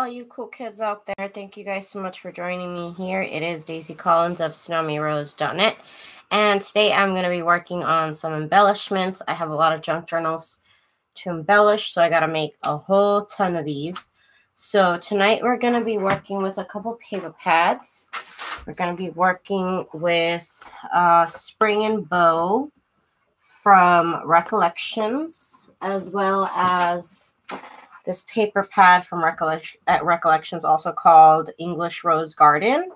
all you cool kids out there. Thank you guys so much for joining me here. It is Daisy Collins of TsunamiRose.net. And today I'm going to be working on some embellishments. I have a lot of junk journals to embellish, so I got to make a whole ton of these. So tonight we're going to be working with a couple paper pads. We're going to be working with Spring and Bow from Recollections, as well as this paper pad from Recollections, also called English Rose Garden.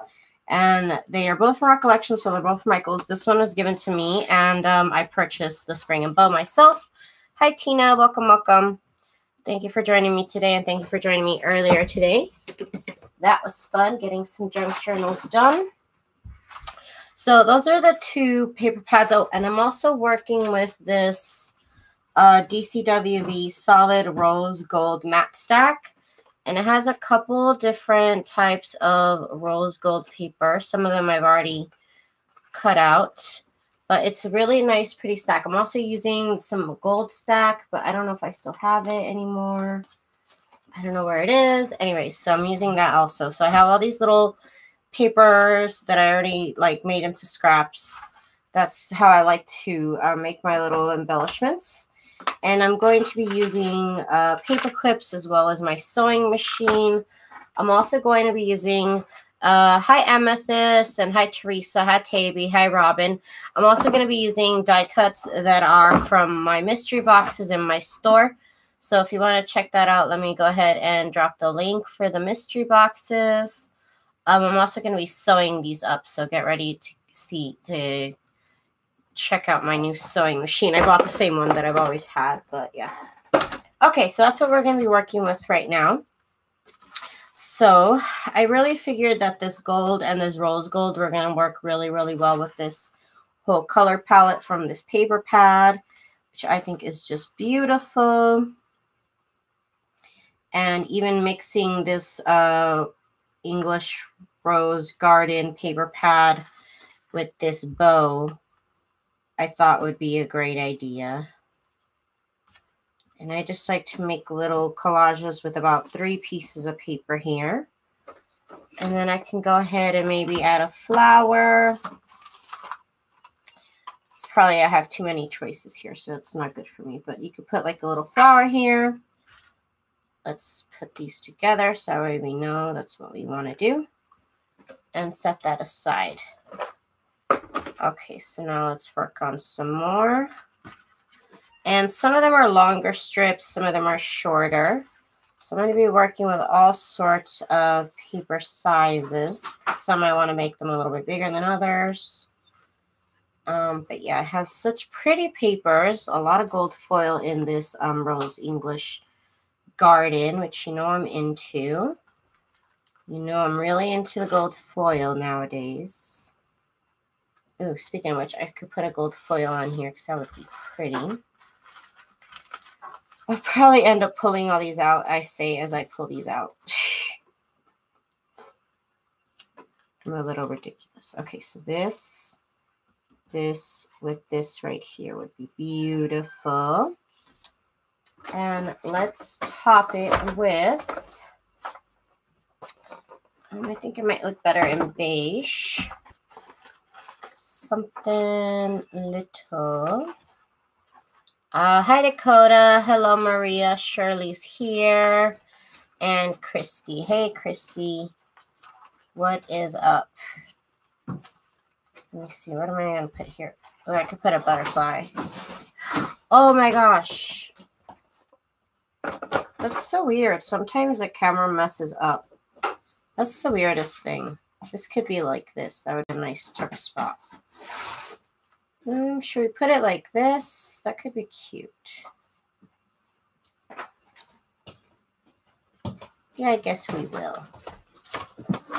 And they are both from Recollections, so they're both Michael's. This one was given to me, and I purchased the Spring and Bow myself. Hi, Tina. Welcome, welcome. Thank you for joining me today, and thank you for joining me earlier today. That was fun, getting some junk journals done. So those are the two paper pads. Oh, and I'm also working with this DCWV Solid Rose Gold Matte Stack. And it has a couple different types of rose gold paper. Some of them I've already cut out. But it's a really nice, pretty stack. I'm also using some gold stack, but I don't know if I still have it anymore. I don't know where it is. Anyway, so I'm using that also. So I have all these little papers that I already made into scraps. That's how I like to make my little embellishments. And I'm going to be using paper clips as well as my sewing machine. I'm also going to be using hi Amethyst, and hi Teresa, hi Taby, hi Robin. I'm also going to be using die cuts that are from my mystery boxes in my store. So if you want to check that out, let me go ahead and drop the link for the mystery boxes. I'm also going to be sewing these up, so get ready to check out my new sewing machine. I bought the same one that I've always had, but yeah. Okay, so that's what we're going to be working with right now. So I really figured that this gold and this rose gold were going to work really, really well with this whole color palette from this paper pad, which I think is just beautiful. And even mixing this English Rose Garden paper pad with this bow, I thought would be a great idea. And I just like to make little collages with about 3 pieces of paper here. And then I can go ahead and maybe add a flower. It's probably, I have too many choices here, so it's not good for me. But you could put like a little flower here. Let's put these together so we know that's what we want to do. And set that aside. Okay, so now let's work on some more. And some of them are longer strips, some of them are shorter. So I'm going to be working with all sorts of paper sizes. Some I want to make them a little bit bigger than others. But yeah, I have such pretty papers. A lot of gold foil in this Rose English Garden, which you know I'm into. You know I'm really into the gold foil nowadays. Ooh, speaking of which, I could put a gold foil on here because that would be pretty. I'll probably end up pulling all these out, I say, as I pull these out. I'm a little ridiculous. Okay, so this with this right here would be beautiful. And let's top it with, I think it might look better in beige. Something little. Hi, Dakota. Hello, Maria. Shirley's here. And Christy. Hey, Christy. What is up? Let me see. What am I going to put here? Oh, I could put a butterfly. Oh, my gosh. That's so weird. Sometimes the camera messes up. That's the weirdest thing. This could be like this. That would be a nice tuck spot. Should we put it like this? That could be cute. Yeah, I guess we will.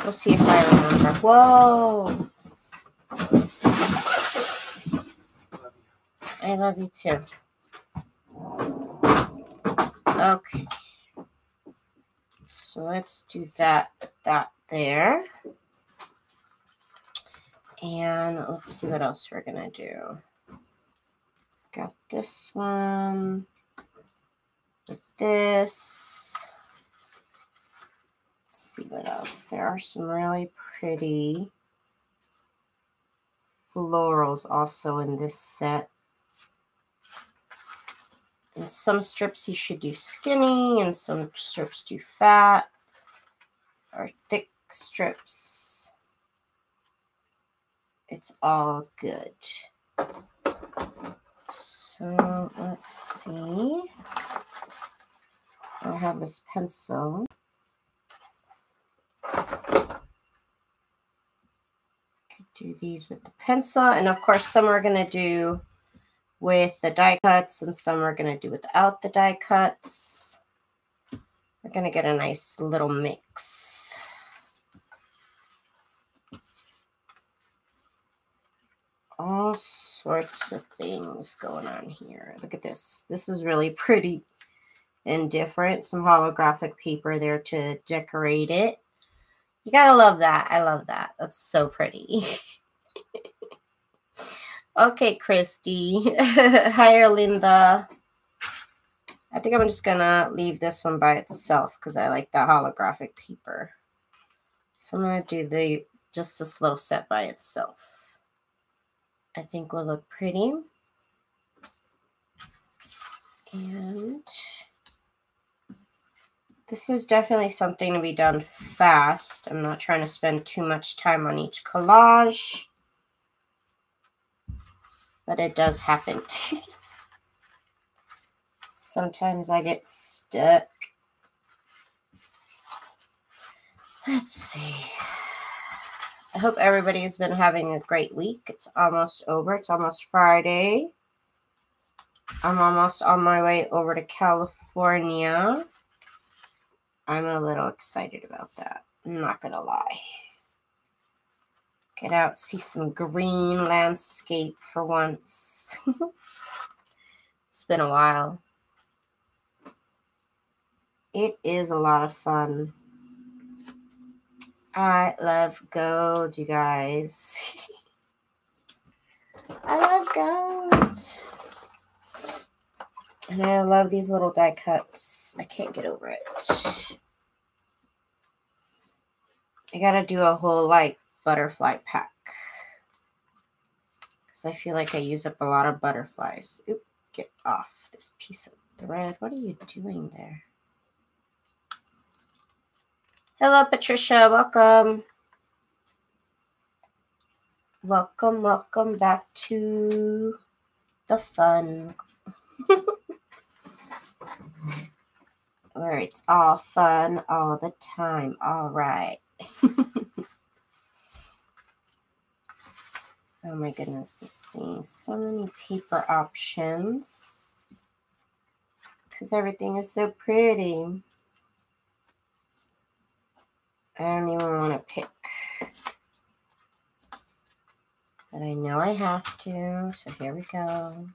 We'll see if I remember. Whoa! I love you too. Okay. So let's do that there. And let's see what else we're going to do. Got this one with this. see what else. There are some really pretty florals also in this set. And some strips you should do skinny, and some strips do fat or thick strips. It's all good. So let's see. I have this pencil. Could do these with the pencil, and of course some we're gonna do with the die cuts, and some we're gonna do without the die cuts. We're gonna get a nice little mix. All sorts of things going on here. Look at this. This is really pretty and different. Some holographic paper there to decorate it. You gotta love that. I love that. That's so pretty. Okay, Christy. Hi, Linda. I think I'm just gonna leave this one by itself because I like that holographic paper. So I'm gonna do just this little set by itself. I think will look pretty. And this is definitely something to be done fast. I'm not trying to spend too much time on each collage, but it does happen. Sometimes I get stuck. Let's see. I hope everybody has been having a great week. It's almost over. It's almost Friday. I'm almost on my way over to California. I'm a little excited about that. I'm not going to lie. Get out, see some green landscape for once. It's been a while. It is a lot of fun. I love gold, you guys. I love gold. And I love these little die cuts. I can't get over it. I gotta do a whole, like, butterfly pack. Because I feel like I use up a lot of butterflies. Oop, get off this piece of thread. What are you doing there? Hello, Patricia. Welcome. Welcome back to the fun. Where it's all fun all the time. All right. Oh my goodness. Let's see. So many paper options. Because everything is so pretty. I don't even want to pick. But I know I have to. So here we go.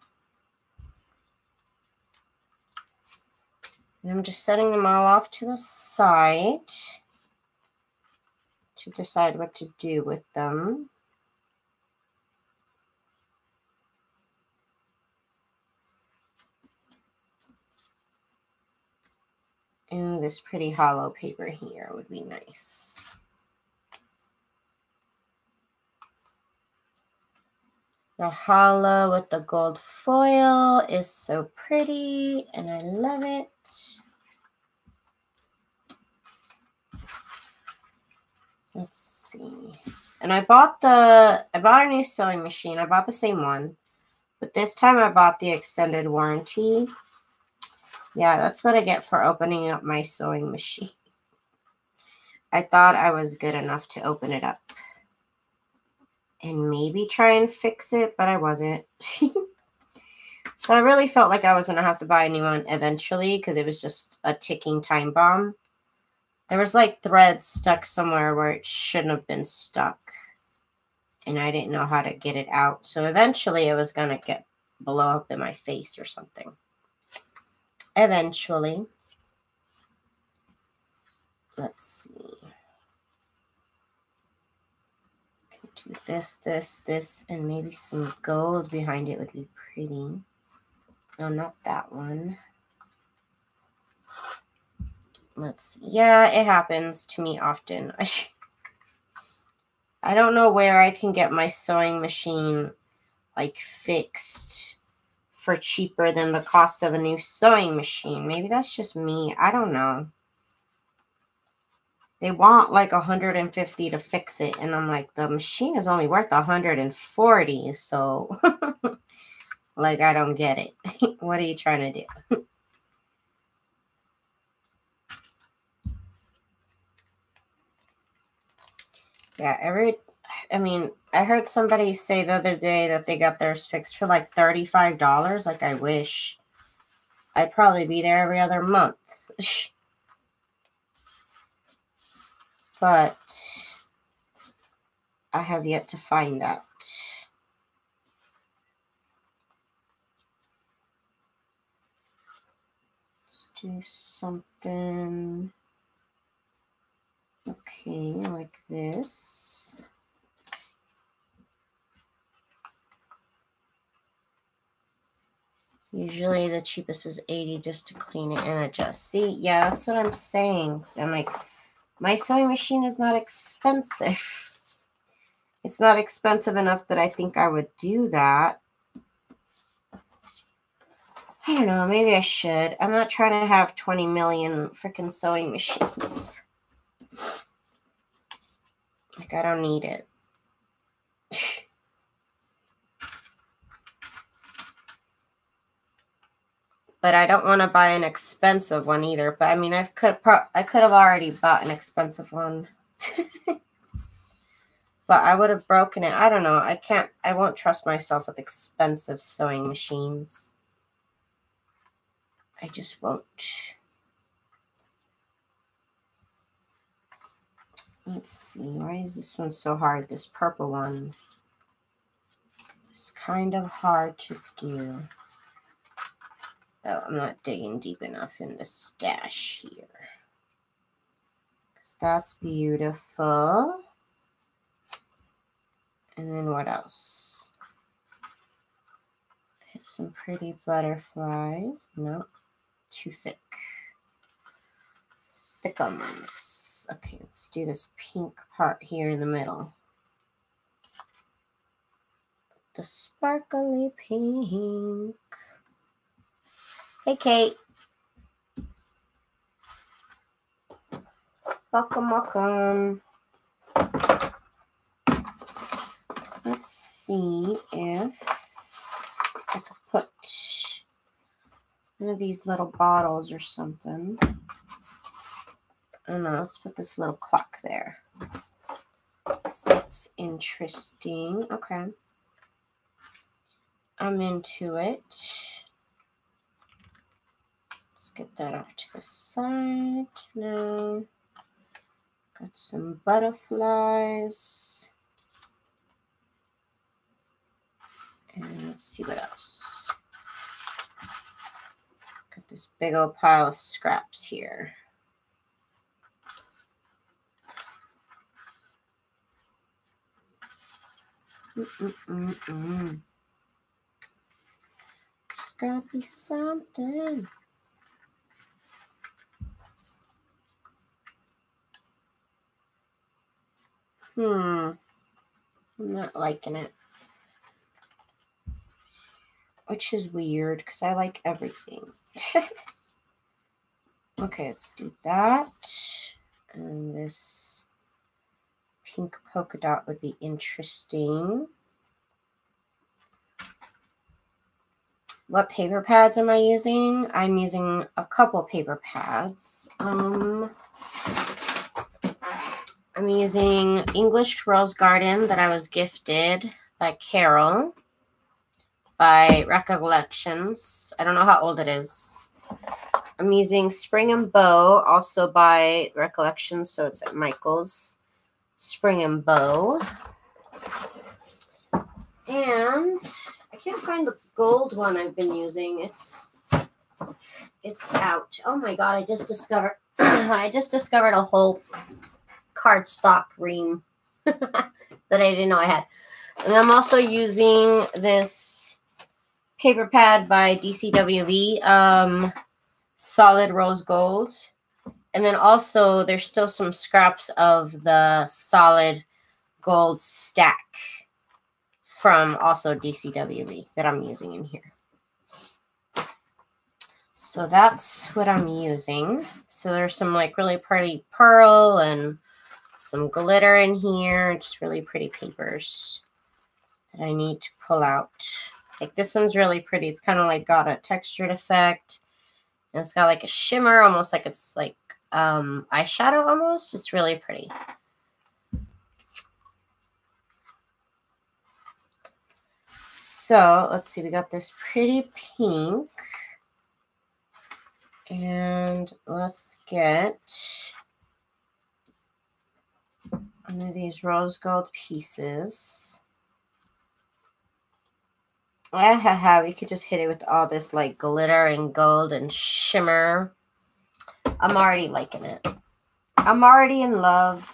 And I'm just setting them all off to the side to decide what to do with them. Ooh, this pretty hollow paper here would be nice. The hollow with the gold foil is so pretty, and I love it. Let's see. And I bought a new sewing machine. I bought the same one, but this time I bought the extended warranty. Yeah, that's what I get for opening up my sewing machine. I thought I was good enough to open it up and maybe try and fix it, but I wasn't. So I really felt like I was going to have to buy a new one eventually because it was just a ticking time bomb. There was like thread stuck somewhere where it shouldn't have been stuck, and I didn't know how to get it out. So eventually it was going to blow up in my face or something. Eventually. Let's see. Can do this, and maybe some gold behind it would be pretty. No, not that one. Let's see. Yeah, it happens to me often. I don't know where I can get my sewing machine like fixed for cheaper than the cost of a new sewing machine. Maybe that's just me. I don't know. They want like $150 to fix it, and I'm like, the machine is only worth $140, so like I don't get it. What are you trying to do? Yeah, I mean, I heard somebody say the other day that they got theirs fixed for like $35. Like, I wish. I'd probably be there every other month. But I have yet to find out. Let's do something. Okay, like this. Usually the cheapest is $80 just to clean it and adjust. See, yeah, that's what I'm saying. I'm like, my sewing machine is not expensive. It's not expensive enough that I think I would do that. I don't know, maybe I should. I'm not trying to have 20 million freaking sewing machines. Like, I don't need it. But I don't want to buy an expensive one either. But I mean, I could have already bought an expensive one. But I would have broken it. I don't know. I won't trust myself with expensive sewing machines. I just won't. Let's see. Why is this one so hard? This purple one. It's kind of hard to do. Oh, I'm not digging deep enough in the stash here. Because that's beautiful. And then what else? I have some pretty butterflies. No, too thick. Thickums. Okay, let's do this pink part here in the middle. The sparkly pink. Hey, Kate. Welcome, welcome. Let's see if I could put one of these little bottles or something. I don't know, let's put this little clock there. That's interesting. Okay. I'm into it. Let's get that off to the side now. Got some butterflies. And let's see what else. Got this big old pile of scraps here. There's gotta be something. I'm not liking it. Which is weird because I like everything. Okay, let's do that. And this pink polka dot would be interesting. What paper pads am I using? I'm using a couple paper pads. I'm using English Rose Garden that I was gifted by Carol by Recollections. I don't know how old it is. I'm using Spring and Bow, also by Recollections, so it's at Michael's. Spring and Bow. And I can't find the gold one I've been using. It's out. Oh my god, I just discovered a whole cardstock ream that I didn't know I had. And I'm also using this paper pad by DCWV, Solid Rose Gold. And then also there's still some scraps of the solid gold stack from also DCWB that I'm using in here. So that's what I'm using. So there's some like really pretty pearl and some glitter in here. Just really pretty papers that I need to pull out. Like this one's really pretty. It's kind of like got a textured effect. And it's got like a shimmer, almost like it's like eyeshadow almost. It's really pretty. So let's see, we got this pretty pink. And let's get one of these rose gold pieces. We could just hit it with all this like glitter and gold and shimmer. I'm already liking it. I'm already in love.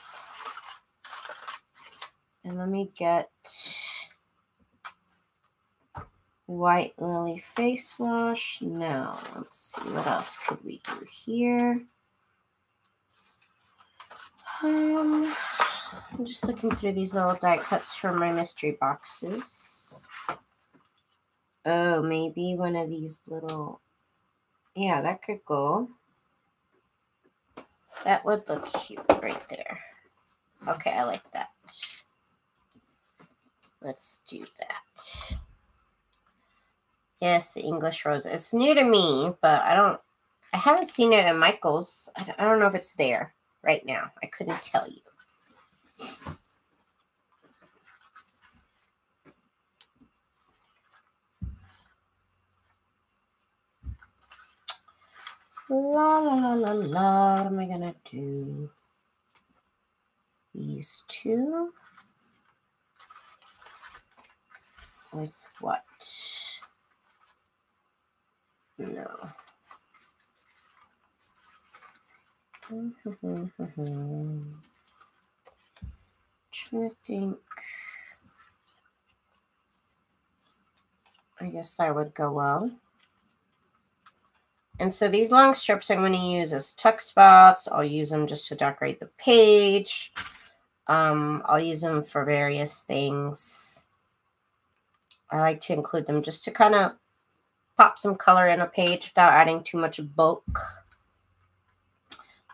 And let me get White Lily face wash. Now, let's see, what else could we do here? I'm just looking through these little die cuts from my mystery boxes. Oh, maybe one of these little, yeah, that could go. That would look cute right there. Okay, I like that. Let's do that. Yes, the English rose. It's new to me, but I haven't seen it at Michael's. I don't know if it's there right now. I couldn't tell you. La la la la la. What am I gonna do? These two with what? No. Trying to think. I guess that would go well. And so these long strips I'm going to use as tuck spots. I'll use them just to decorate the page. I'll use them for various things. I like to include them just to kind of pop some color in a page without adding too much bulk.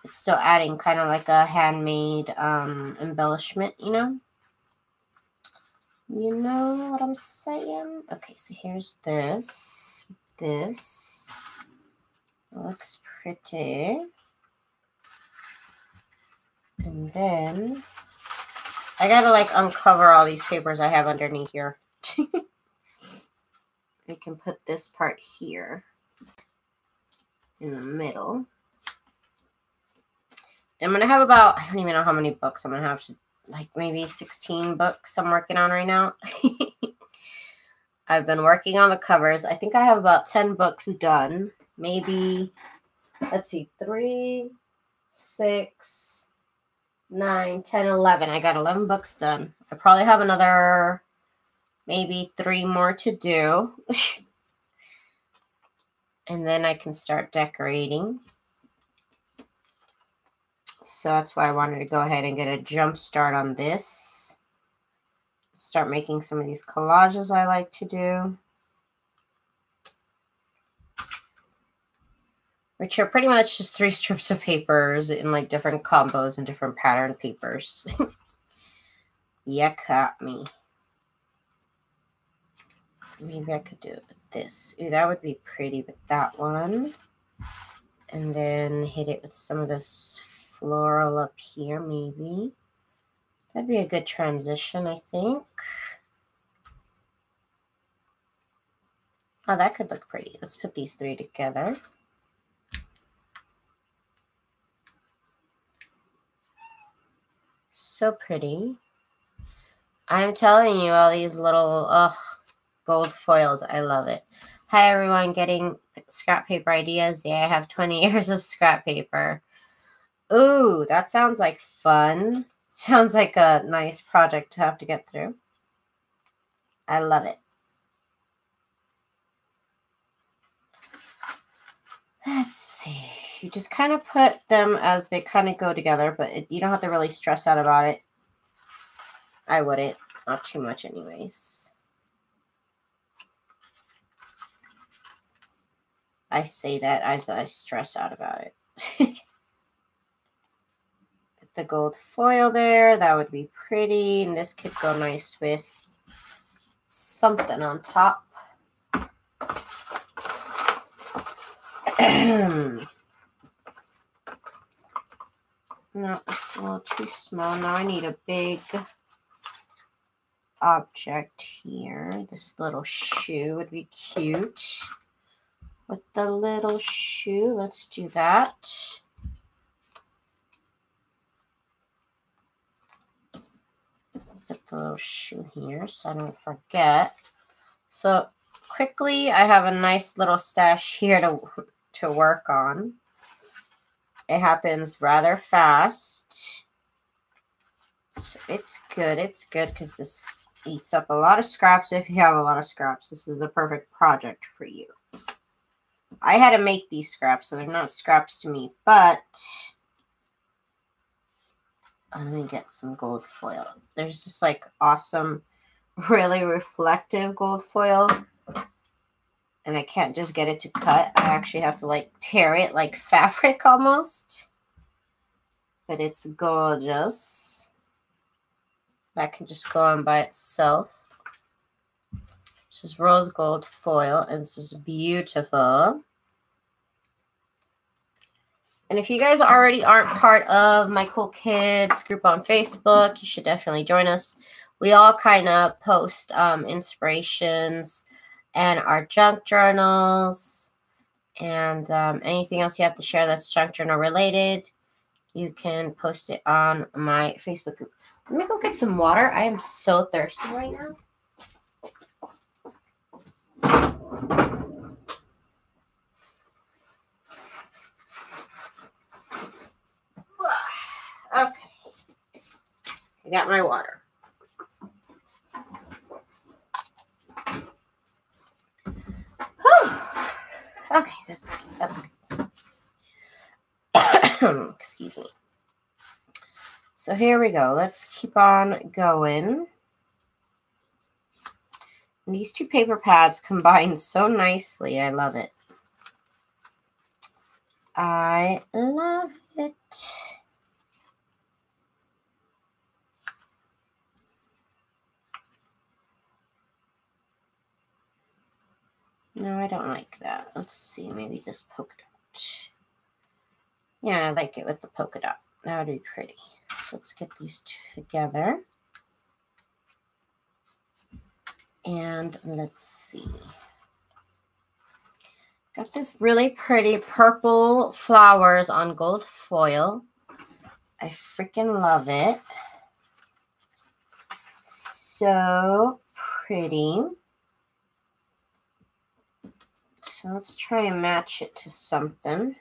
It's still adding kind of like a handmade embellishment, you know? You know what I'm saying? Okay, so here's this. This looks pretty. And then I gotta like uncover all these papers I have underneath here. I can put this part here in the middle. I'm gonna have about, I don't even know how many books I'm gonna have to, like maybe 16 books I'm working on right now. I've been working on the covers. I think I have about 10 books done. Maybe, let's see, 3, 6, 9, 10, 11. I got 11 books done. I probably have another maybe 3 more to do. And then I can start decorating. So that's why I wanted to go ahead and get a jump start on this. Start making some of these collages I like to do. Which are pretty much just 3 strips of papers in like different combos and different pattern papers. You caught me. Maybe I could do it with this. Ooh, that would be pretty with that one. And then hit it with some of this floral up here, maybe. That'd be a good transition, I think. Oh, that could look pretty. Let's put these 3 together. So pretty. I'm telling you, all these little gold foils. I love it. Hi, everyone. Getting scrap paper ideas. Yeah, I have 20 years of scrap paper. Ooh, that sounds like fun. Sounds like a nice project to have to get through. I love it. Let's see. you just kind of put them as they kind of go together, but you don't have to really stress out about it. I wouldn't, not too much anyways. I say that as I stress out about it. The gold foil there, that would be pretty, and this could go nice with something on top. No, it's a little too small. Now I need a big object here. This little shoe would be cute. With the little shoe, let's do that. Put the little shoe here so I don't forget. So quickly, I have a nice little stash here to work on. It happens rather fast. So it's good. It's good because this eats up a lot of scraps. If you have a lot of scraps, this is the perfect project for you. I had to make these scraps, so they're not scraps to me, but let me get some gold foil. There's just like awesome, really reflective gold foil. And I can't just get it to cut. I actually have to like tear it like fabric almost. But it's gorgeous. That can just go on by itself. This is rose gold foil, and this is beautiful. And if you guys already aren't part of my Cool Kids group on Facebook, you should definitely join us. We all kind of post inspirations and our junk journals and anything else you have to share that's junk journal related. You can post it on my Facebook group. Let me go get some water. I am so thirsty right now. Okay. I got my water. Whew. Okay, that's good. Excuse me. So here we go. Let's keep on going. And these two paper pads combine so nicely. I love it. I love it. No, I don't like that. Let's see, maybe this polka dot. Yeah, I like it with the polka dot. That would be pretty. So let's get these together. And let's see. Got this really pretty purple flowers on gold foil. I freaking love it. So pretty. So let's try and match it to something.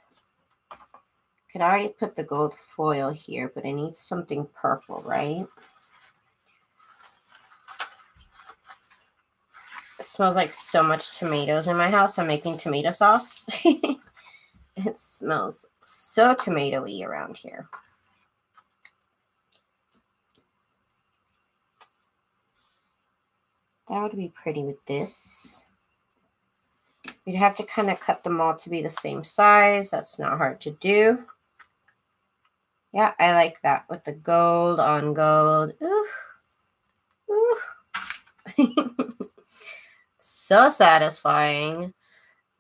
Could already put the gold foil here, but I need something purple, right? It smells like so much tomatoes in my house. I'm making tomato sauce. It smells so tomatoey around here. That would be pretty with this. You'd have to kind of cut them all to be the same size. That's not hard to do. Yeah, I like that with the gold on gold. Ooh. Ooh. So satisfying.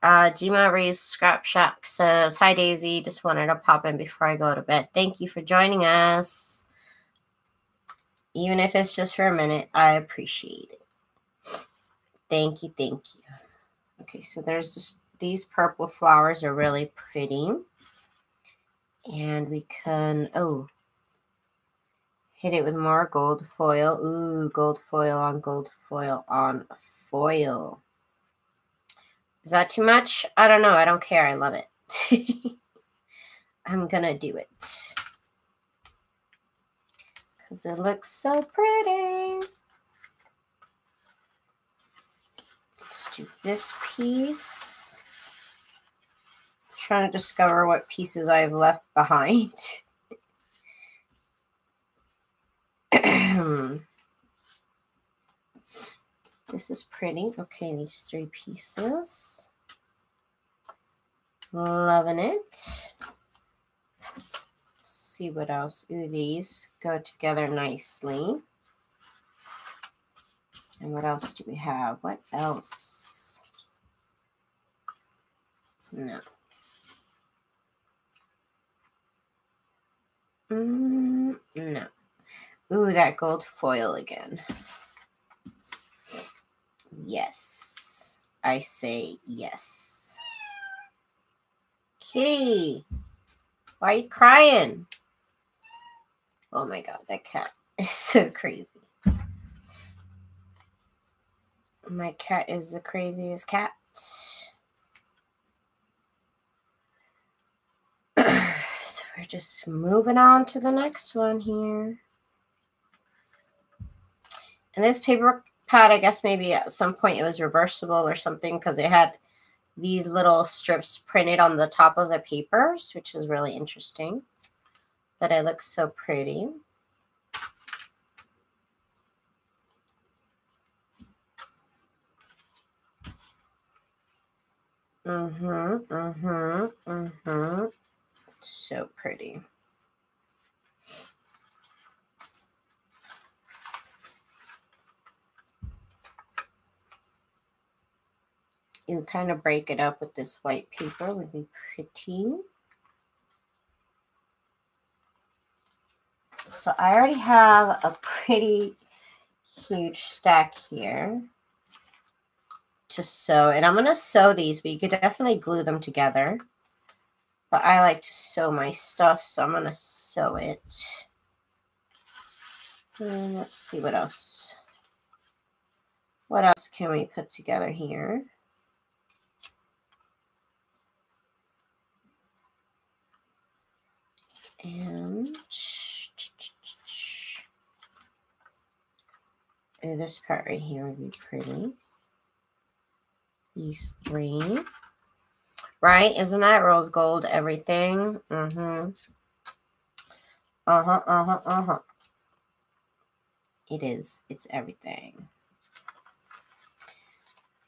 Gma Ray's Scrap Shack says, "Hi Daisy, just wanted to pop in before I go to bed. Thank you for joining us. Even if it's just for a minute, I appreciate it. Thank you, thank you." Okay, so there's just these purple flowers are really pretty. And we can, hit it with more gold foil. Ooh, gold foil on gold foil on foil. Is that too much? I don't know. I don't care. I love it. I'm going to do it. Because it looks so pretty. Let's do this piece. trying to discover what pieces I've left behind. This is pretty. Okay, these 3 pieces. Loving it. Let's see what else. Ooh, these go together nicely. And what else do we have? What else? No. No. Ooh, that gold foil again. Yes. I say yes. Kitty, why are you crying? Oh my god, that cat is so crazy. My cat is the craziest cat. So we're just moving on to the next one here. And this paper pad, I guess maybe at some point it was reversible or something, because it had these little strips printed on the top of the papers, which is really interesting. But it looks so pretty. So pretty. You kind of break it up with this white paper would be pretty. So I already have a pretty huge stack here to sew. And I'm going to sew these, but you could definitely glue them together. But I like to sew my stuff, so I'm going to sew it. And let's see what else. What else can we put together here? And this part right here would be pretty. These 3. Right? Isn't that rose gold everything? It is. It's everything.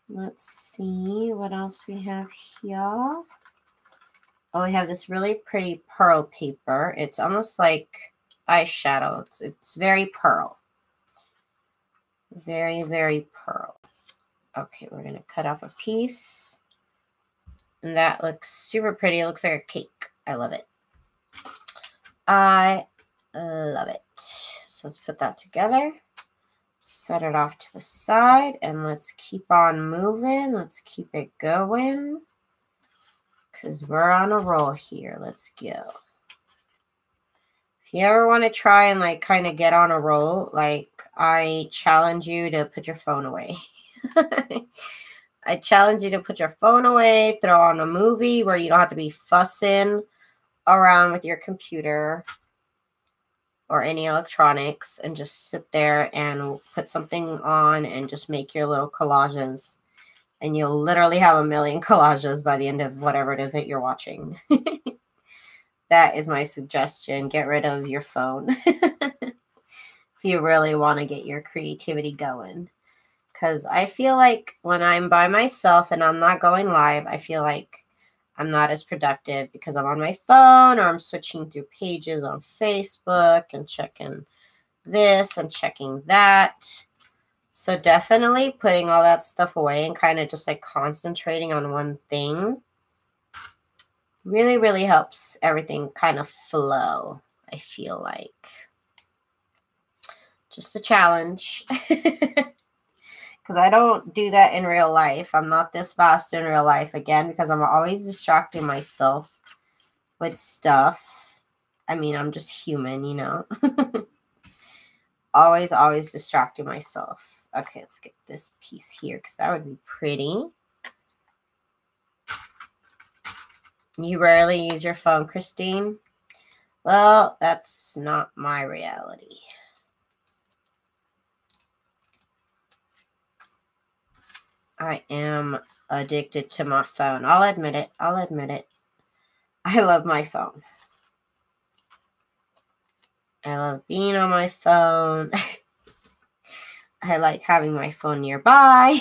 Let's see what else we have here. Oh, we have this really pretty pearl paper. It's almost like eyeshadow. It's very pearl. Very, very pearl. Okay, we're going to cut off a piece. And that looks super pretty. It looks like a cake. I love it. I love it. So let's put that together. Set it off to the side. And let's keep on moving. Let's keep it going. Because we're on a roll here. Let's go. If you ever want to try and like kind of get on a roll, like I challenge you to put your phone away. I challenge you to put your phone away, throw on a movie where you don't have to be fussing around with your computer or any electronics, and just sit there and put something on and just make your little collages. And you'll literally have a million collages by the end of whatever it is that you're watching. That is my suggestion. Get rid of your phone if you really want to get your creativity going. Because I feel like when I'm by myself and I'm not going live, I feel like I'm not as productive because I'm on my phone or I'm switching through pages on Facebook and checking this and checking that. So definitely putting all that stuff away and kind of just like concentrating on one thing really, really helps everything kind of flow, I feel like. Just a challenge. Because I don't do that in real life. I'm not this fast in real life, again, because I'm always distracting myself with stuff. I mean, I'm just human, you know. Always distracting myself. Okay, let's get this piece here because that would be pretty. You rarely use your phone, Christine? Well, that's not my reality. I am addicted to my phone. I'll admit it. I'll admit it. I love my phone. I love being on my phone. I like having my phone nearby.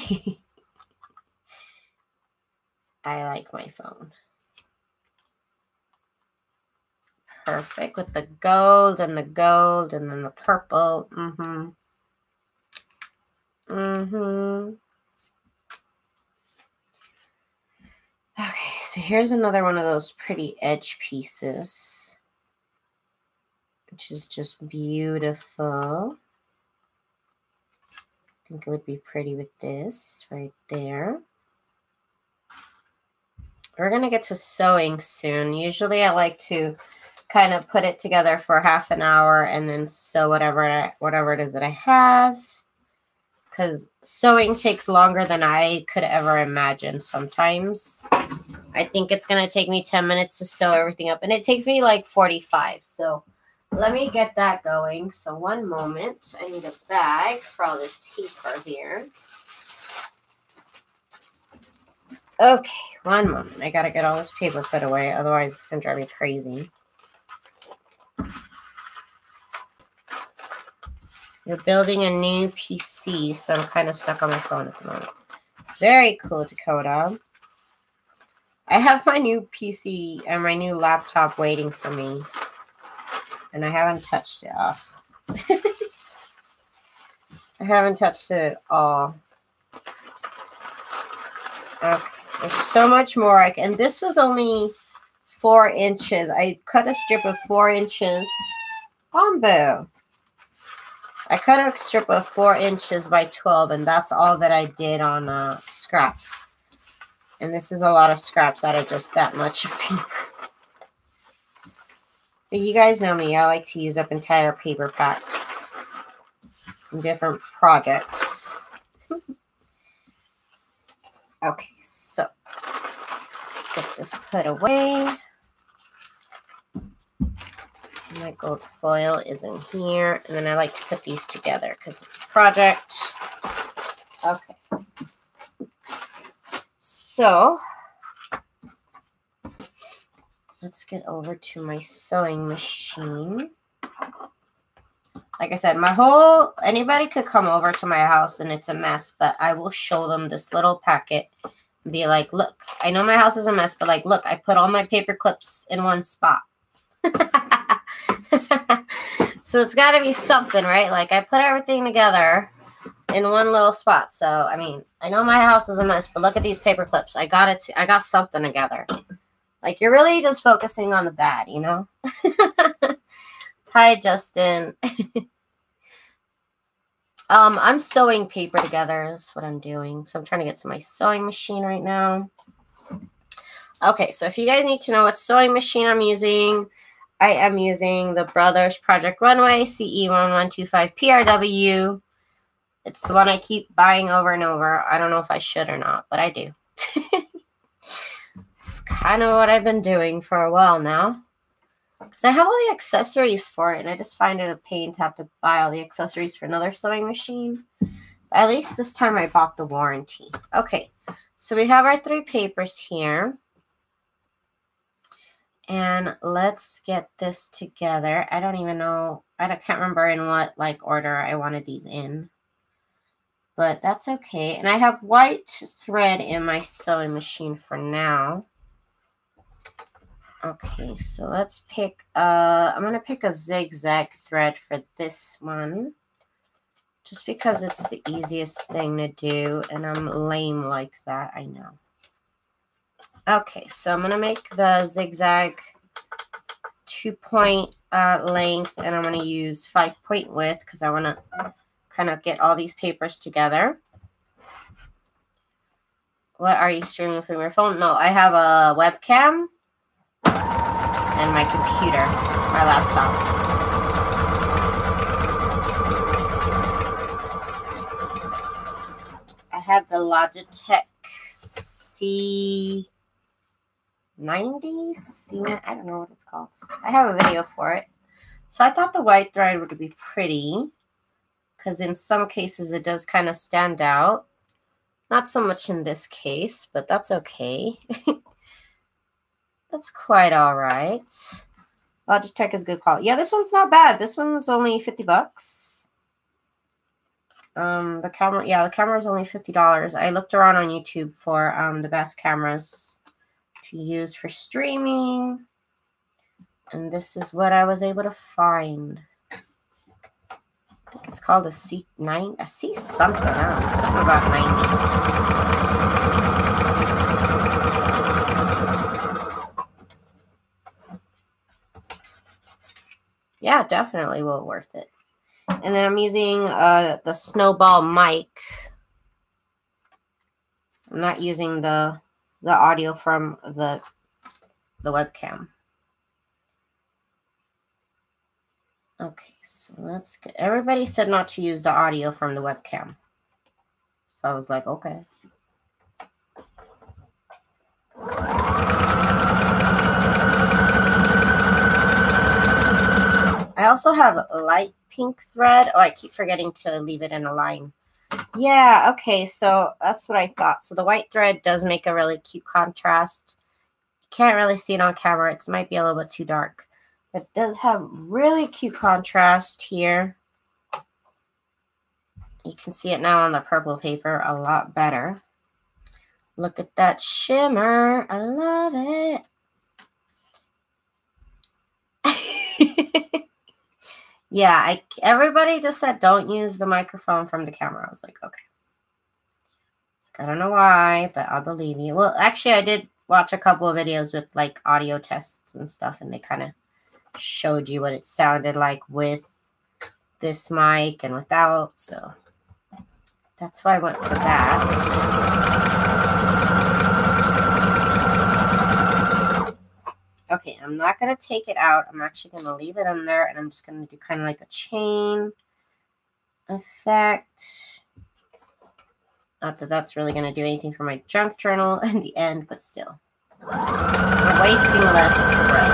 I like my phone. Perfect with the gold and then the purple. Okay, so here's another one of those pretty edge pieces, which is just beautiful. I think it would be pretty with this right there. We're going to get to sewing soon. Usually I like to kind of put it together for half an hour and then sew whatever it is that I have. Because sewing takes longer than I could ever imagine sometimes. I think it's going to take me 10 minutes to sew everything up. And it takes me like 45. So let me get that going. So one moment. I need a bag for all this paper here. Okay, one moment. I got to get all this paper put away. Otherwise, it's going to drive me crazy. You're building a new PC, so I'm kind of stuck on my phone at the moment. Very cool, Dakota. I have my new PC and my new laptop waiting for me. And I haven't touched it off. I haven't touched it at all. Okay, there's so much more. And this was only 4 inches. I cut a strip of 4 inches. Bamboo. I cut a strip of 4 inches by 12, and that's all that I did on scraps. And this is a lot of scraps out of just that much paper. But you guys know me. I like to use up entire paper packs in different projects. Okay, so let's get this put away. My gold foil is in here, and then I like to put these together because it's a project. Okay. So, let's get over to my sewing machine. Like I said, anybody could come over to my house and it's a mess, but I will show them this little packet and be like, look, I know my house is a mess, but like, look, I put all my paper clips in one spot. So it's got to be something, right? Like I put everything together in one little spot. So, I mean, I know my house is a mess, but look at these paper clips. I got something together. Like you're really just focusing on the bad, you know? Hi, Justin. I'm sewing paper together. That's what I'm doing. So I'm trying to get to my sewing machine right now. Okay, so if you guys need to know what sewing machine I'm using, I am using the Brothers Project Runway CE1125 PRW. It's the one I keep buying over and over. I don't know if I should or not, but I do. It's kind of what I've been doing for a while now. Because I have all the accessories for it, and I just find it a pain to have to buy all the accessories for another sewing machine. But at least this time I bought the warranty. Okay, so we have our 3 papers here. And let's get this together. I don't even know. I can't remember in what order I wanted these in. But that's okay. And I have white thread in my sewing machine for now. Okay, so let's pick, I'm going to pick a zigzag thread for this one. Just because it's the easiest thing to do. And I'm lame like that, I know. Okay, so I'm going to make the zigzag 2-point length, and I'm going to use 5-point width because I want to kind of get all these papers together. What are you streaming from your phone? No, I have a webcam and my computer, my laptop. I have the Logitech C90, I don't know what it's called. I have a video for it. So I thought the white thread would be pretty because in some cases it does kind of stand out. Not so much in this case, but that's okay. That's quite all right. Logitech is good quality. Yeah, this one's not bad. This one was only $50. The camera is only $50. I looked around on YouTube for the best cameras to use for streaming, and this is what I was able to find. I think it's called a C9. I see something. I don't know, something about 90. Yeah, definitely well worth it. And then I'm using the Snowball mic. I'm not using the audio from the webcam. Okay, so let's get. Everybody said not to use the audio from the webcam, so I was like, okay. I also have light pink thread. Oh, I keep forgetting to leave it in a line. Yeah, okay, so that's what I thought. So the white thread does make a really cute contrast. You can't really see it on camera. It might be a little bit too dark. But it does have really cute contrast here. You can see it now on the purple paper a lot better. Look at that shimmer. I love it. Yeah, everybody just said don't use the microphone from the camera. I was like, okay. I don't know why, but I believe you. Well, actually, I did watch a couple of videos with like audio tests and stuff, and they kind of showed you what it sounded like with this mic and without. So that's why I went for that. Okay, I'm not going to take it out. I'm actually going to leave it in there, and I'm just going to do kind of like a chain effect. Not that that's really going to do anything for my junk journal in the end, but still. We're wasting less thread.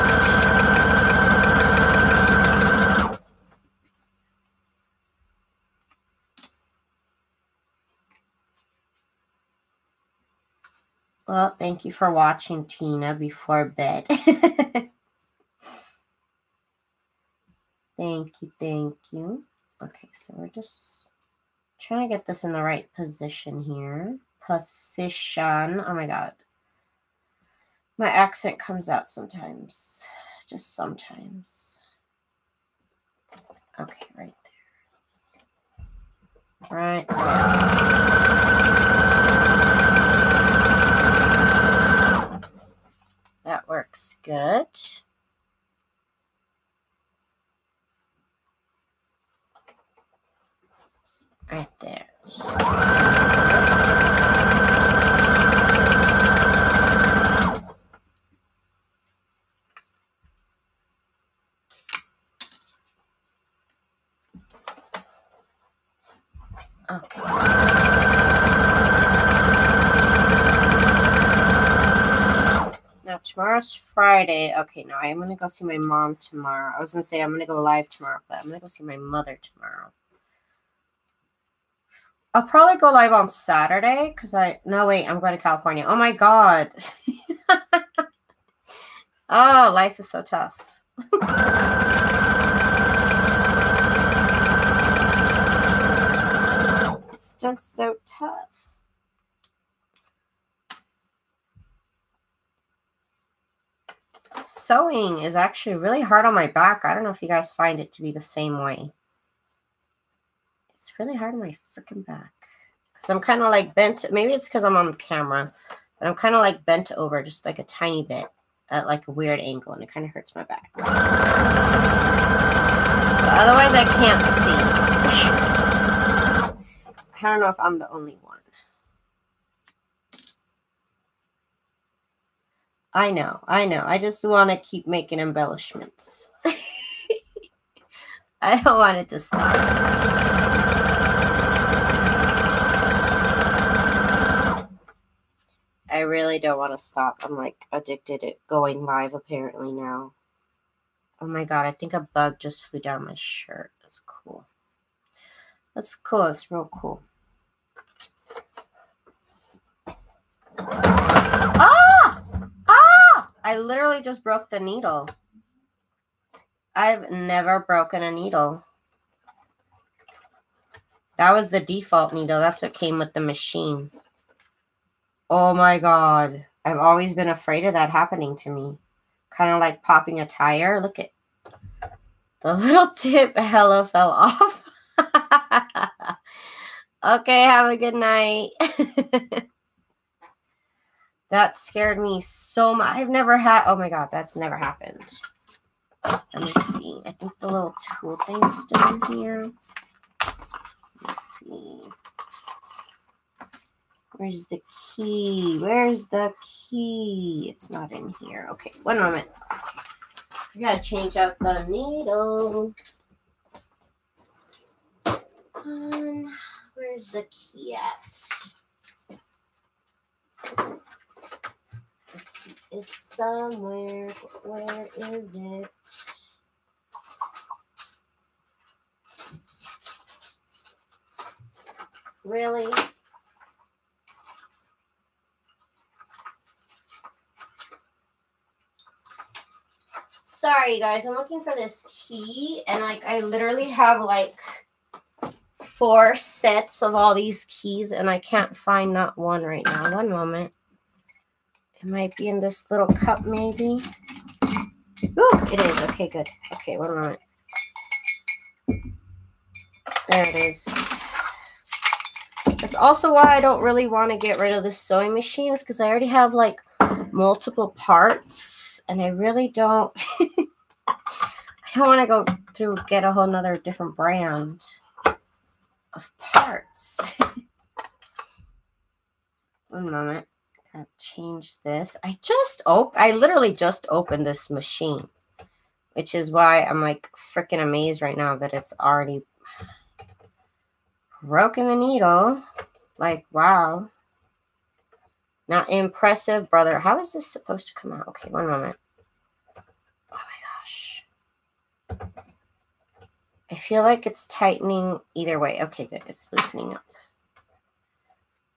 Well, thank you for watching, Tina, before bed. Thank you. Okay, so we're just trying to get this in the right position here. Position. Oh my God. My accent comes out sometimes. Just sometimes. Okay, right there. Right there. That works good. Right there. Okay. Now tomorrow's Friday. Okay, now I'm gonna go see my mom tomorrow. I was gonna say I'm gonna go live tomorrow, but I'm gonna go see my mother tomorrow. I'll probably go live on Saturday because I'm going to California. Oh my God. Oh, life is so tough. It's just so tough. Sewing is actually really hard on my back. I don't know if you guys find it to be the same way. It's really hard on my freaking back. Because I'm kind of like bent. Maybe it's because I'm on camera. But I'm kind of like bent over just like a tiny bit at like a weird angle. And it kind of hurts my back. But otherwise, I can't see. I don't know if I'm the only one. I know. I just want to keep making embellishments. I don't want it to stop. I really don't want to stop. I'm like addicted to going live apparently now. Oh my God, I think a bug just flew down my shirt. That's cool. That's cool. It's real cool. Ah! Ah! I literally literally just broke the needle. I've never broken a needle. That was the default needle. That's what came with the machine. Oh my God. I've always been afraid of that happening to me. Kind of like popping a tire. Look at the little tip hella fell off. Okay, have a good night. That scared me so much. I've never had, oh my God, that's never happened. Let me see. I think the little tool thing's still in here. Let's see. Where's the key? Where's the key? It's not in here. Okay, one moment. I gotta change out the needle. Where's the key at? The key is somewhere. Where is it? Really? Sorry, guys. I'm looking for this key, and like I literally have like 4 sets of all these keys, and I can't find not one right now. One moment. It might be in this little cup, maybe. Ooh, it is. Okay, good. Okay, one moment. There it is. That's also why I don't really want to get rid of this sewing machine, is because I already have like multiple parts, and I really don't. I don't want to go through get a whole nother different brand of parts. One moment. Gotta change this. I literally just opened this machine, which is why I'm like freaking amazed right now that it's already broken the needle. Like, wow. Not impressive, brother. How is this supposed to come out? Okay, one moment. Oh my gosh. I feel like it's tightening either way. Okay, good. It's loosening up.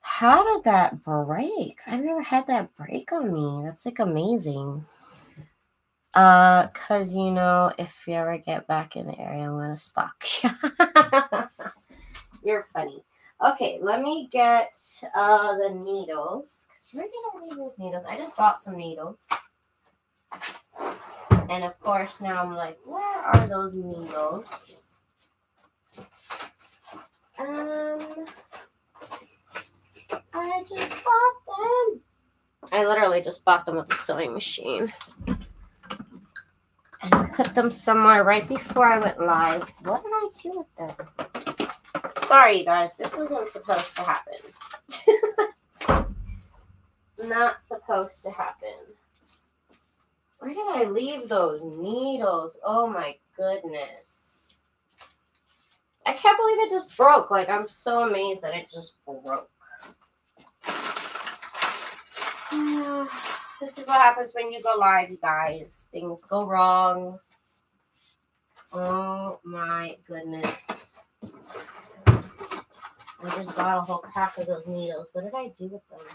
How did that break? I've never had that break on me. That's like amazing. Cause you know, if you ever get back in the area, I'm gonna stalk you. You're funny. Okay, let me get the needles. Where did I leave those needles? I just bought some needles. And of course now I'm like, where are those needles? I just bought them. I literally just bought them with the sewing machine. And I put them somewhere right before I went live. What did I do with them? Sorry, you guys. This wasn't supposed to happen. Not supposed to happen. Where did I leave those needles? Oh my goodness. I can't believe it just broke. Like, I'm so amazed that it just broke. This is what happens when you go live, you guys. Things go wrong. Oh my goodness. I just got a whole pack of those needles. What did I do with them?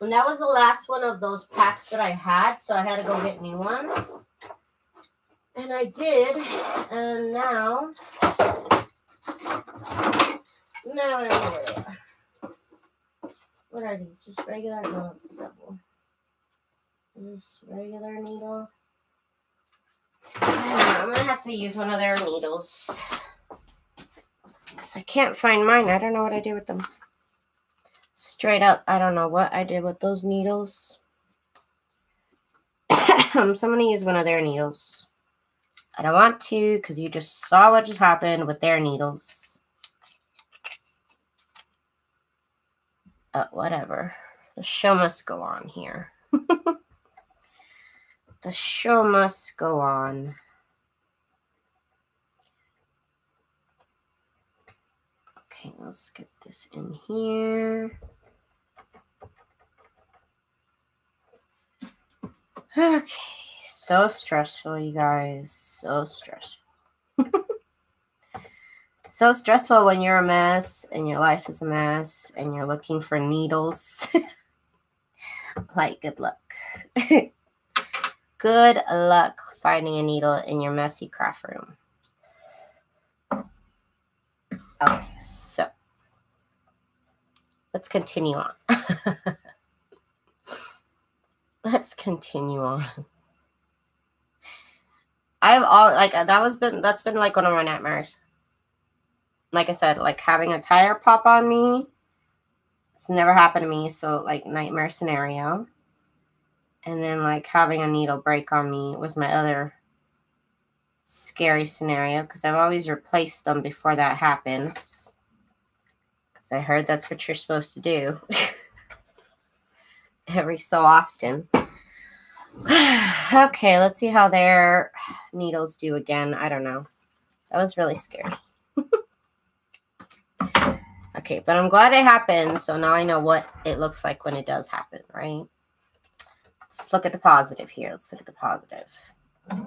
And that was the last one of those packs that I had, so I had to go get new ones. And I did, and now I don't know where they are. What are these? Just regular? No, it's double. Is this regular needle? I don't know. I'm going to have to use one of their needles. Because I can't find mine. I don't know what I did with them. Straight up, I don't know what I did with those needles. So I'm going to use one of their needles. I don't want to because you just saw what just happened with their needles. Whatever. The show must go on here. The show must go on. Okay, let's get this in here. Okay, so stressful, you guys. So stressful. It's so stressful when you're a mess and your life is a mess and you're looking for needles. Like, good luck. Good luck finding a needle in your messy craft room. Okay, so let's continue on. Let's continue on. That's been like one of my nightmares. Like I said, like having a tire pop on me. It's never happened to me, so like nightmare scenario. And then like having a needle break on me was my other scary scenario, because I've always replaced them before that happens. Because I heard that's what you're supposed to do. Every so often. Okay, let's see how their needles do again. I don't know. That was really scary. Okay, but I'm glad it happened, so now I know what it looks like when it does happen, right? Let's look at the positive here. Let's look at the positive. Because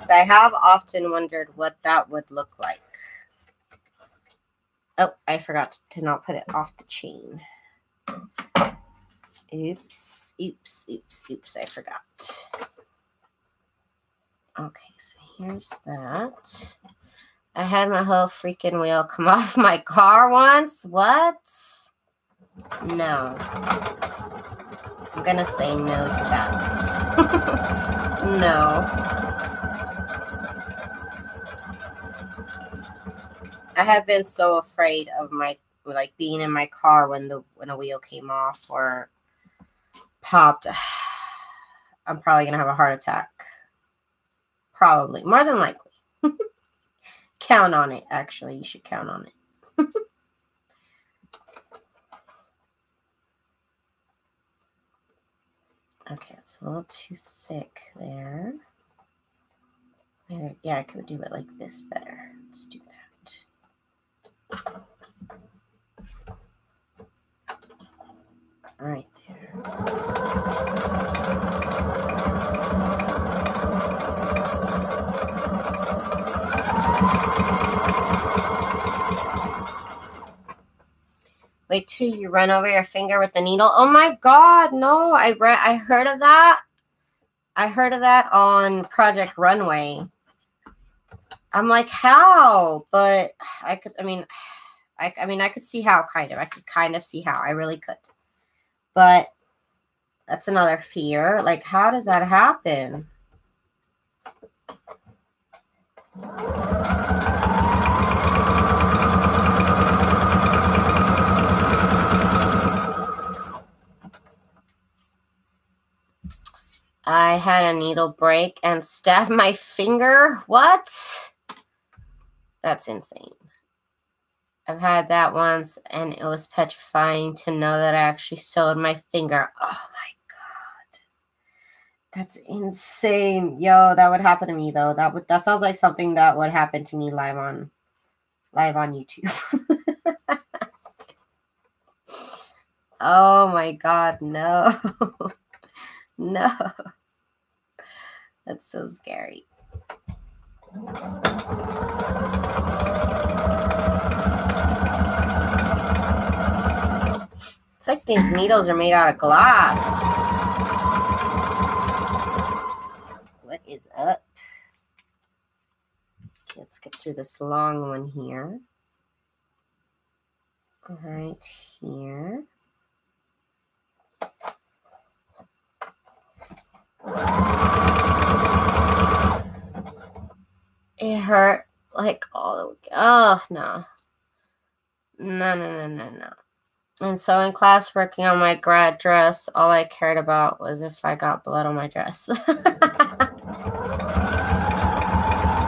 I have often wondered what that would look like. Oh, I forgot to not put it off the chain. Oops, I forgot. Okay, so here's that. I had my whole freaking wheel come off my car once. What? No. I'm gonna say no to that. No. I have been so afraid of being in my car when a wheel came off or popped. I'm probably gonna have a heart attack. Probably. More than likely. Count on it, actually. You should count on it. Okay, it's a little too thick there. Yeah, I could do it like this better. Let's do that. Right there. Wait till you run over your finger with the needle. Oh my God, no! I heard of that. I heard of that on Project Runway. I'm like, how? But I could see how, kind of. I could kind of see how. I really could. But that's another fear. Like, how does that happen? I had a needle break and stab my finger. What? That's insane. I've had that once, and it was petrifying to know that I actually sewed my finger. Oh my God. That's insane. Yo, that would happen to me though. That sounds like something that would happen to me live on YouTube. Oh my God, no. No. That's so scary. It's like these needles are made out of glass. What is up? Let's get through this long one here. Right here. It hurt like all the way. Oh, no. No. And so in class, working on my grad dress, all I cared about was if I got blood on my dress.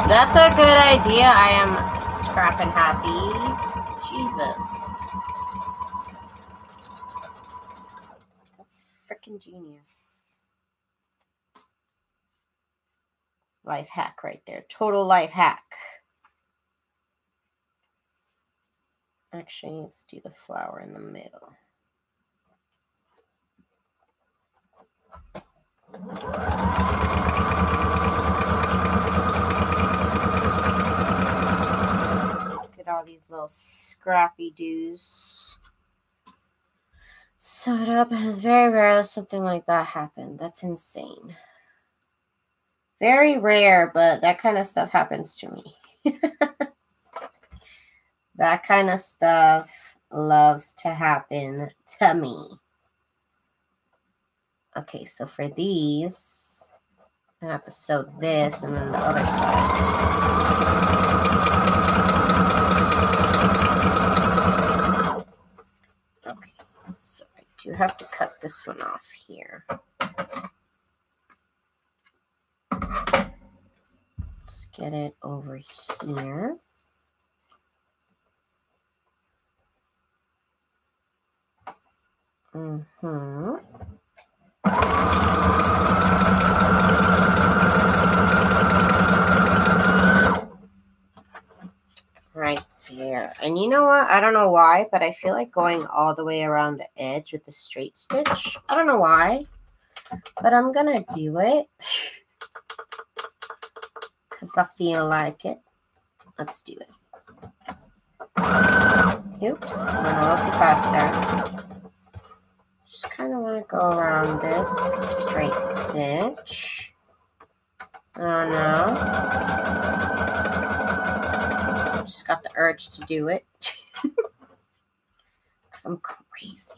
That's a good idea. I am scrapping happy. Jesus. That's freaking genius. Life hack right there. Total life hack. Actually, let's do the flower in the middle. Get all these little scrappy doos sewed up. It's very rare that something like that happened. That's insane. Very rare, but that kind of stuff happens to me. That kind of stuff loves to happen to me. Okay, so for these, I'm going to have to sew this and then the other side. Okay, so I do have to cut this one off here. Let's get it over here. Right there. And you know what? I don't know why, but I feel like going all the way around the edge with the straight stitch. I don't know why, but I'm gonna do it because I feel like it. Let's do it. Oops, went a little too fast there. Just kind of want to go around this with a straight stitch. Oh no. Just got the urge to do it. Because I'm crazy.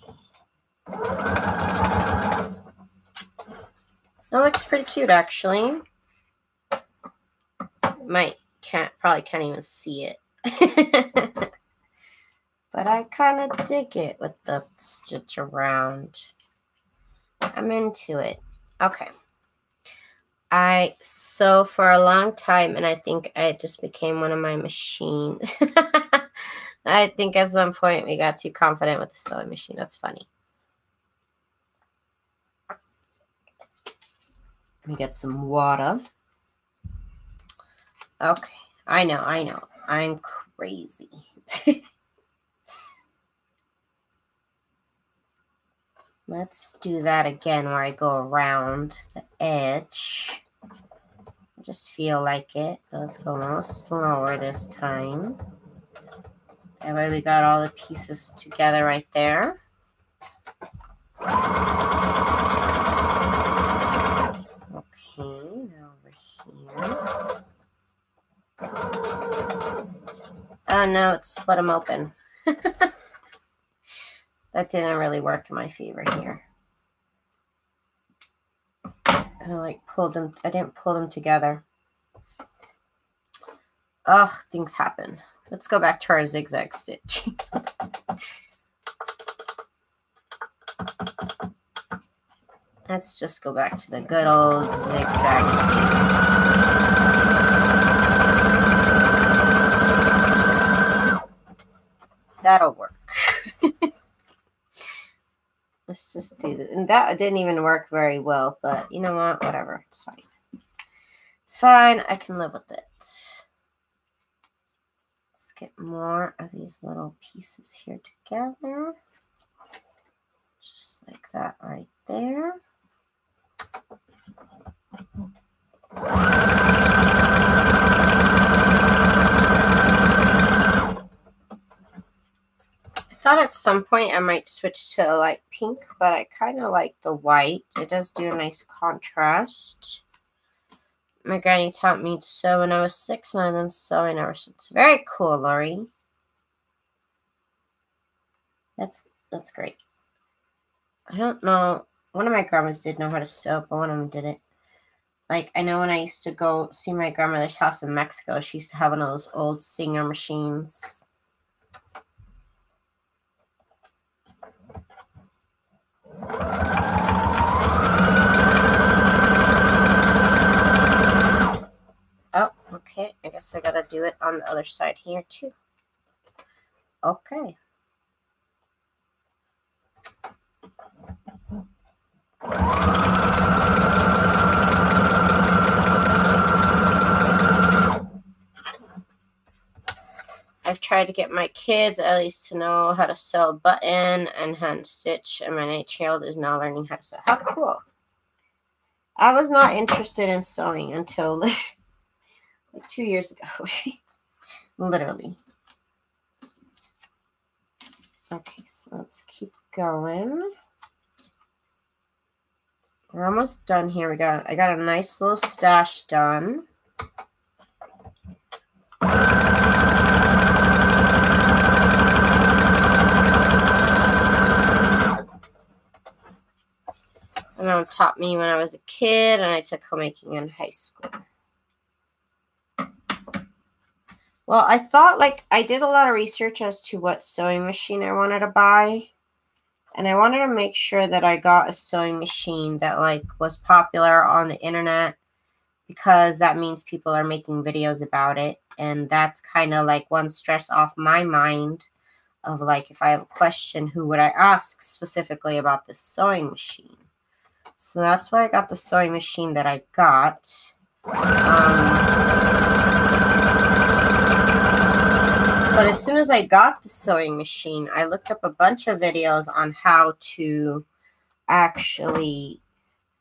That looks pretty cute, actually. Probably can't even see it. But I kind of dig it with the stitch around. I'm into it. Okay. So for a long time, and I think it just became one of my machines. I think at some point we got too confident with the sewing machine. That's funny. Let me get some water. Okay. I know. I'm crazy. Let's do that again where I go around the edge. I just feel like it. Let's go a little slower this time. That way we got all the pieces together right there. Okay, now over here. Oh no, it split them open. That didn't really work in my favor here. I didn't pull them together. Ugh, things happen. Let's go back to our zigzag stitch. Let's just go back to the good old zigzag. That'll work. Let's just do this. And that didn't even work very well, but you know what? Whatever. It's fine. It's fine. I can live with it. Let's get more of these little pieces here together. Just like that right there. I thought at some point I might switch to a light pink, but I kind of like the white. It does do a nice contrast. My granny taught me to sew when I was 6, and I've been sewing ever since. Very cool, Lori. That's great. I don't know. One of my grandmas did know how to sew, but one of them didn't. Like, I know when I used to go see my grandmother's house in Mexico, she used to have one of those old Singer machines. Oh, okay. I guess I gotta do it on the other side here too. Okay. I've tried to get my kids at least to know how to sew a button and hand stitch, and my 9-year-old is now learning how to sew. How cool. I was not interested in sewing until like 2 years ago. Literally. Okay, so let's keep going. We're almost done here. I got a nice little stash done. My mom taught me when I was a kid, and I took homemaking in high school. Well, I thought, like, I did a lot of research as to what sewing machine I wanted to buy. And I wanted to make sure that I got a sewing machine that, like, was popular on the internet, because that means people are making videos about it. And that's kind of like one stress off my mind of, like, if I have a question, who would I ask specifically about this sewing machine? So that's why I got the sewing machine that I got. But as soon as I got the sewing machine, I looked up a bunch of videos on how to actually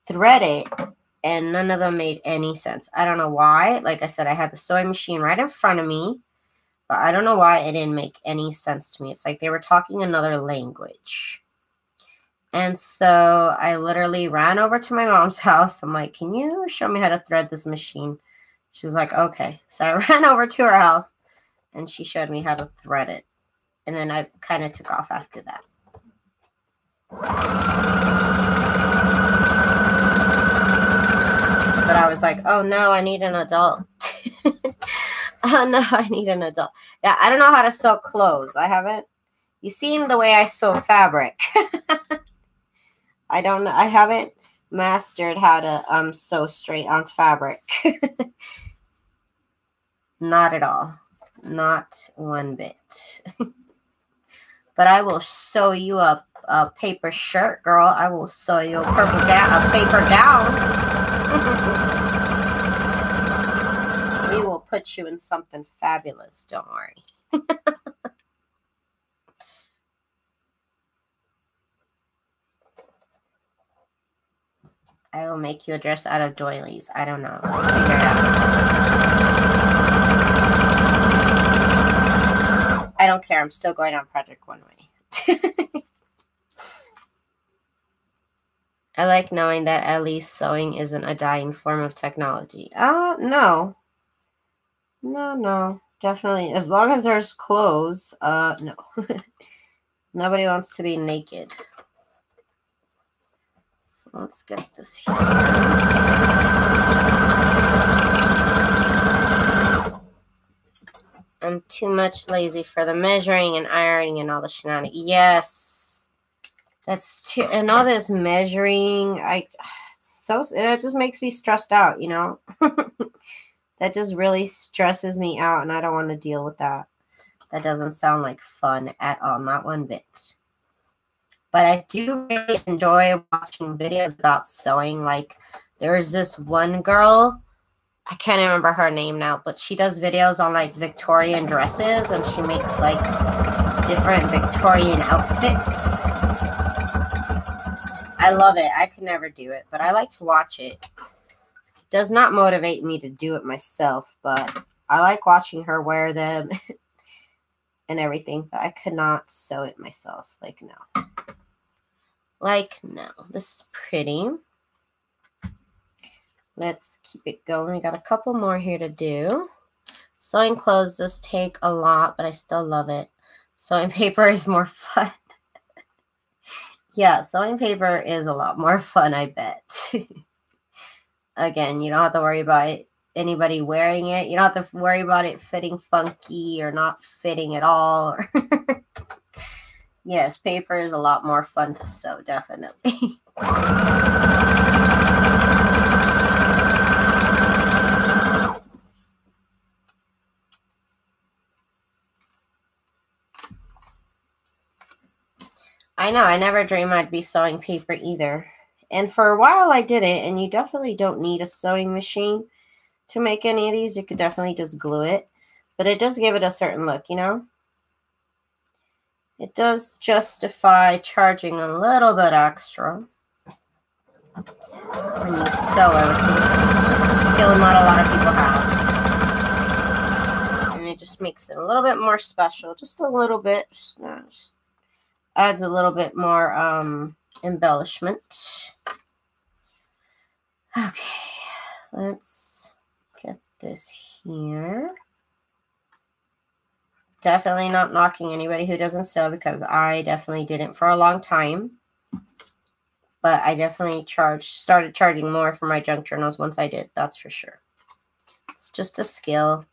thread it, and none of them made any sense. I don't know why. Like I said, I had the sewing machine right in front of me, but I don't know why it didn't make any sense to me. It's like they were talking another language. And so I literally ran over to my mom's house. I'm like, can you show me how to thread this machine? She was like, okay. So I ran over to her house, and she showed me how to thread it. And then I kind of took off after that. But I was like, oh no, I need an adult. Oh no, I need an adult. Yeah, I don't know how to sew clothes. I haven't. You seen the way I sew fabric. I don't know. I haven't mastered how to sew straight on fabric. Not at all. Not one bit. But I will sew you a paper shirt, girl. I will sew you a paper gown. We will put you in something fabulous. Don't worry. I will make you a dress out of doilies. I don't know. We'll figure it out. I don't care. I'm still going on Project One Way. I like knowing that at least sewing isn't a dying form of technology. No. No. Definitely. As long as there's clothes, no. Nobody wants to be naked. So let's get this here. I'm too much lazy for the measuring and ironing and all the shenanigans. Yes. That's too, and all this measuring, it just makes me stressed out, you know? That just really stresses me out, and I don't want to deal with that. That doesn't sound like fun at all, not one bit. But I do really enjoy watching videos about sewing. Like, there's this one girl, I can't remember her name now, but she does videos on, like, Victorian dresses, and she makes, like, different Victorian outfits. I love it. I could never do it, but I like to watch it. It does not motivate me to do it myself, but I like watching her wear them and everything, but I could not sew it myself. Like, no. Like, no. This is pretty. Let's keep it going. We got a couple more here to do. Sewing clothes does take a lot, but I still love it. Sewing paper is more fun. Yeah, sewing paper is a lot more fun, I bet. Again, you don't have to worry about anybody wearing it. You don't have to worry about it fitting funky or not fitting at all. Yes, paper is a lot more fun to sew, definitely. I know, I never dreamed I'd be sewing paper either. And for a while I did it, and you definitely don't need a sewing machine to make any of these. You could definitely just glue it. But it does give it a certain look, you know? It does justify charging a little bit extra. when you sew everything. It's just a skill not a lot of people have. And it just makes it a little bit more special. Just a little bit. Just adds a little bit more embellishment. Okay, let's get this here. Definitely not knocking anybody who doesn't sew, because I definitely didn't for a long time. But I definitely started charging more for my junk journals once I did, that's for sure. It's just a skill.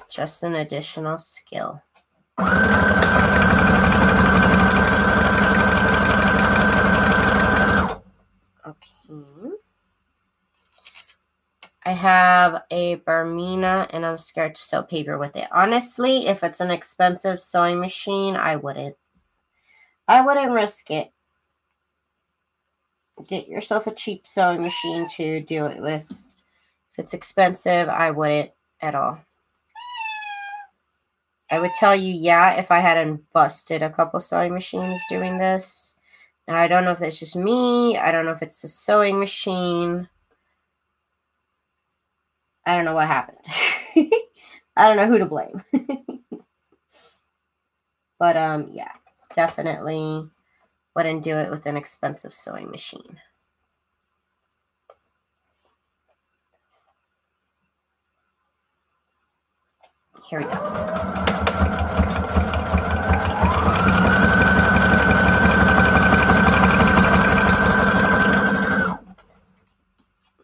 Just an additional skill. Okay. I have a Barmina, and I'm scared to sew paper with it. Honestly, if it's an expensive sewing machine, I wouldn't risk it. Get yourself a cheap sewing machine to do it with. If it's expensive, I wouldn't at all. I would tell you, yeah, if I hadn't busted a couple sewing machines doing this. Now, I don't know if it's just me. I don't know if it's the sewing machine. I don't know what happened. I don't know who to blame. But, yeah, definitely wouldn't do it with an expensive sewing machine. Here we go.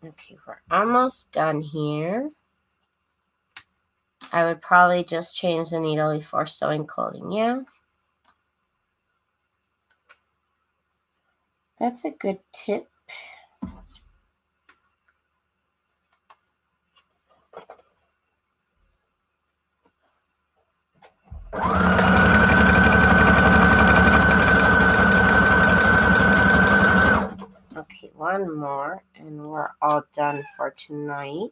Okay, we're almost done here. I would probably just change the needle before sewing clothing, yeah? That's a good tip. Okay, one more, and we're all done for tonight.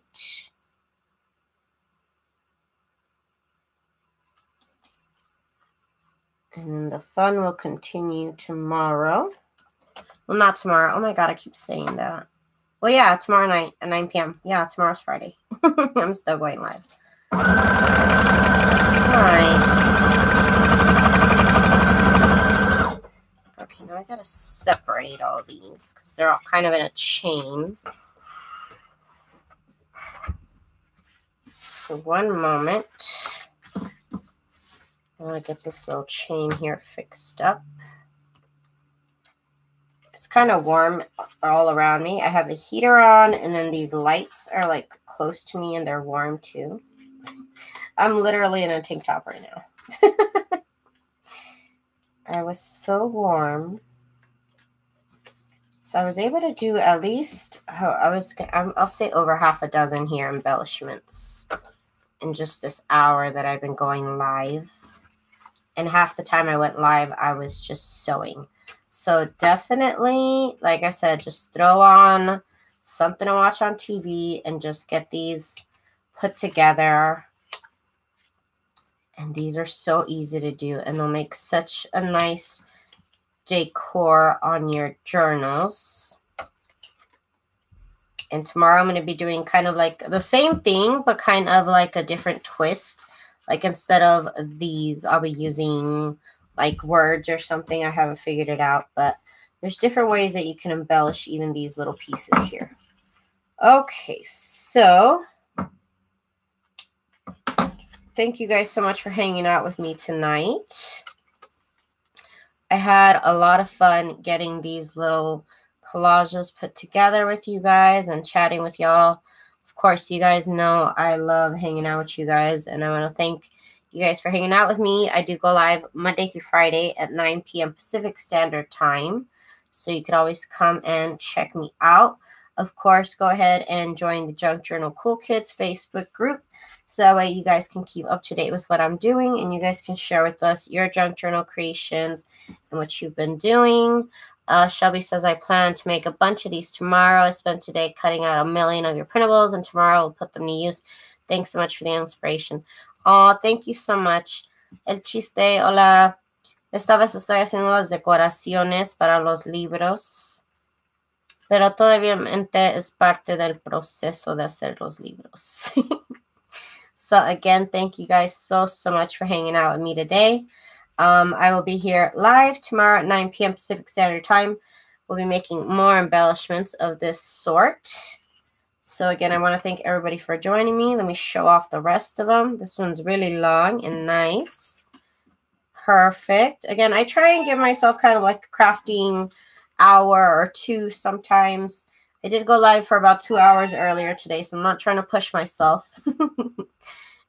And then the fun will continue tomorrow. Well, not tomorrow. Oh my God, I keep saying that. Well, yeah, tomorrow night at 9 p.m. Yeah, tomorrow's Friday. I'm still going live. That's right. Okay, now I gotta separate all these because they're all kind of in a chain. So one moment. I want to get this little chain here fixed up. It's kind of warm all around me. I have the heater on, and then these lights are like close to me, and they're warm too. I'm literally in a tank top right now. I was so warm. So I was able to do at least, I'll say over half a dozen here embellishments in just this hour that I've been going live. And half the time I went live, I was just sewing. So definitely, like I said, just throw on something to watch on TV and just get these put together. And these are so easy to do, and they'll make such a nice decor on your journals. And tomorrow I'm going to be doing kind of like the same thing, but kind of like a different twist. Like instead of these, I'll be using like words or something. I haven't figured it out, but there's different ways that you can embellish even these little pieces here. Okay, so thank you guys so much for hanging out with me tonight. I had a lot of fun getting these little collages put together with you guys and chatting with y'all. Of course, you guys know I love hanging out with you guys, and I want to thank you guys for hanging out with me. I do go live Monday through Friday at 9 p.m. Pacific Standard Time, so you could always come and check me out. Of course, go ahead and join the Junk Journal Cool Kids Facebook group, so that way you guys can keep up to date with what I'm doing, and you guys can share with us your junk journal creations and what you've been doing. Shelby says, I plan to make a bunch of these tomorrow. I spent today cutting out 1 million of your printables, and tomorrow I'll put them to use. Thanks so much for the inspiration. Oh, thank you so much. El chiste, hola. Esta vez estoy haciendo las decoraciones para los libros. pero todavía es parte del proceso de hacer los libros. So again, thank you guys so much for hanging out with me today. I will be here live tomorrow at 9 p.m. Pacific Standard Time. We'll be making more embellishments of this sort. So again, I want to thank everybody for joining me. Let me show off the rest of them. This one's really long and nice. Perfect. Again, I try and give myself kind of like a crafting hour or two sometimes. I did go live for about 2 hours earlier today, so I'm not trying to push myself.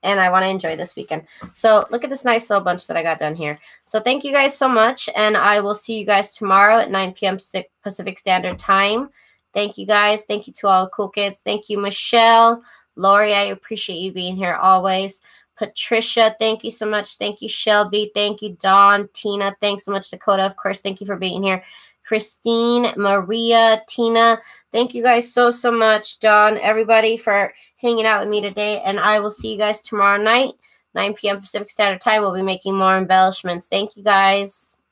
And I want to enjoy this weekend. So look at this nice little bunch that I got done here. So thank you guys so much, and I will see you guys tomorrow at 9 p.m. Pacific Standard Time. Thank you guys. Thank you to all the cool kids. Thank you, Michelle. Lori, I appreciate you being here always. Patricia, thank you so much. Thank you, Shelby. Thank you, Dawn. Tina, thanks so much. Dakota, of course, thank you for being here. Christine, Maria, Tina, thank you guys so much. Dawn, everybody, for hanging out with me today. And I will see you guys tomorrow night, 9 p.m. Pacific Standard Time. We'll be making more embellishments. Thank you, guys.